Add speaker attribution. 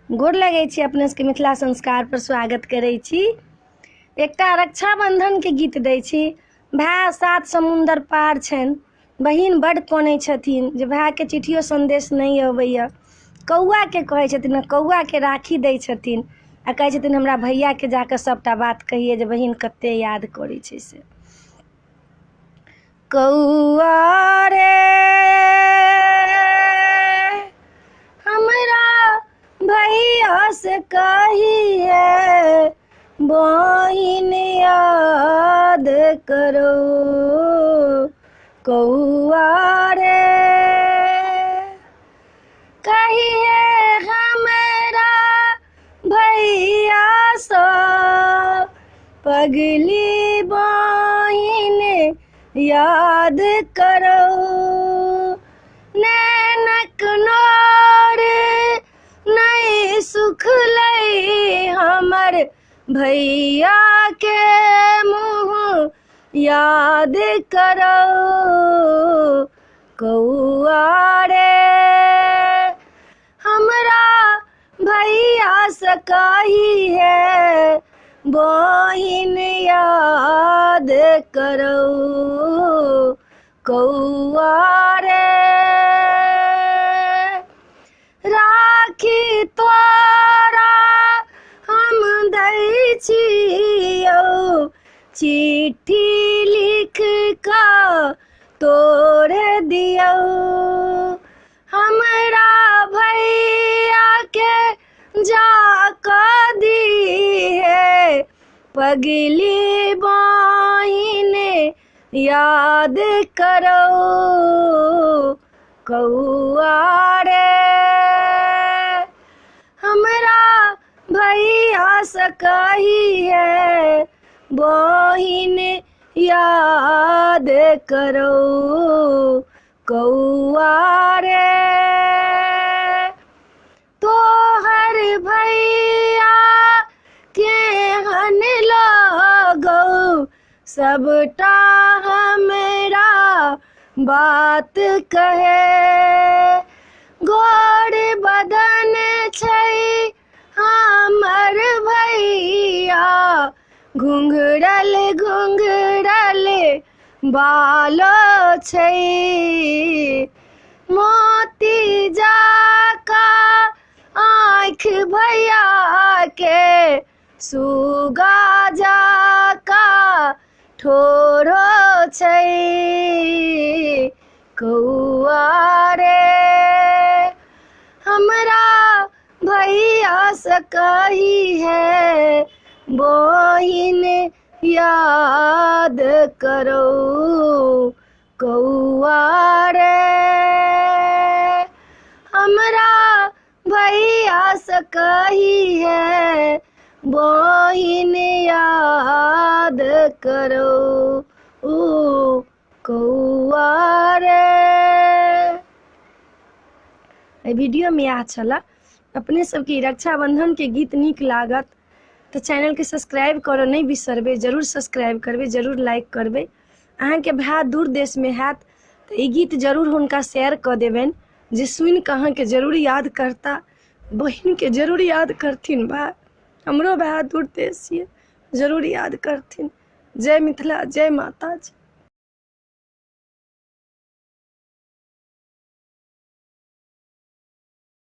Speaker 1: गोर लगै छी अपने सबके मिथिला संस्कार पर स्वागत करै छी। एकटा रक्षाबंधन के गीत दै छी। भाय सात समुंदर पार छनि, बहिन बड्ड कनै छथिन जे भाय के चिट्ठियो संदेश नहीं अबैया। कौआ के कहै छथिन, कौआ के राखी दै छथिन आ कहै छथिन हमरा भैया के जाके सबटा बात कहिए जे बहिन कते याद करै छै से। कौआ रे हमरा भैया से कहिए बहिन याद करो। कौआ रे कहिए हमरा भैया सो पगली बहिन याद करो। नैनक नोर नहीं सुख लई हमर भैया के मुँह याद करो। कौआ रे हमरा भैया से कहिए बहिन याद करो। कौआ रे राखी तोरा हम दै छियौ, चिट्ठी लिख कऽ तोरे दियौ। हमरा भैया के जाकऽ दिहे पगली बहिन याद करो। कौआ रे हमरा भैया से कहिए बहिन याद करो। कौआ रे तोहर भैया केहन लगौ सबटा हमरा बात कहे। गोर बदन छै हमर भैया, घुंघरल घुंघरल बालो छै। मोती जाका आँख भैया के, सुगा जाका ठोरो छै। कौआ रे हमरा भैया से कहिए बहिन याद करो। कौआ रे हमरा भैया से कहिए बहिन याद करो। कौआ रे वीडियो में यहाँ छला। अपने सबके रक्षाबंधन के गीत नीक लागत तो चैनल के सब्सक्राइब करो नहीं बिसरबे। जरूर सब्सक्राइब करबे, जरूर लाइक करबे। अहाँ के भाई दूर देश में हैत तो ई गीत जरूर हुनका शेयर कर देबेन जे सुन के अहाँ के जरूर याद करता, बहिन के जरूर याद करथिन। भाई हमरो भाई दूर देश ये, जरूर याद करथिन। जय मिथिला, जय माता जी।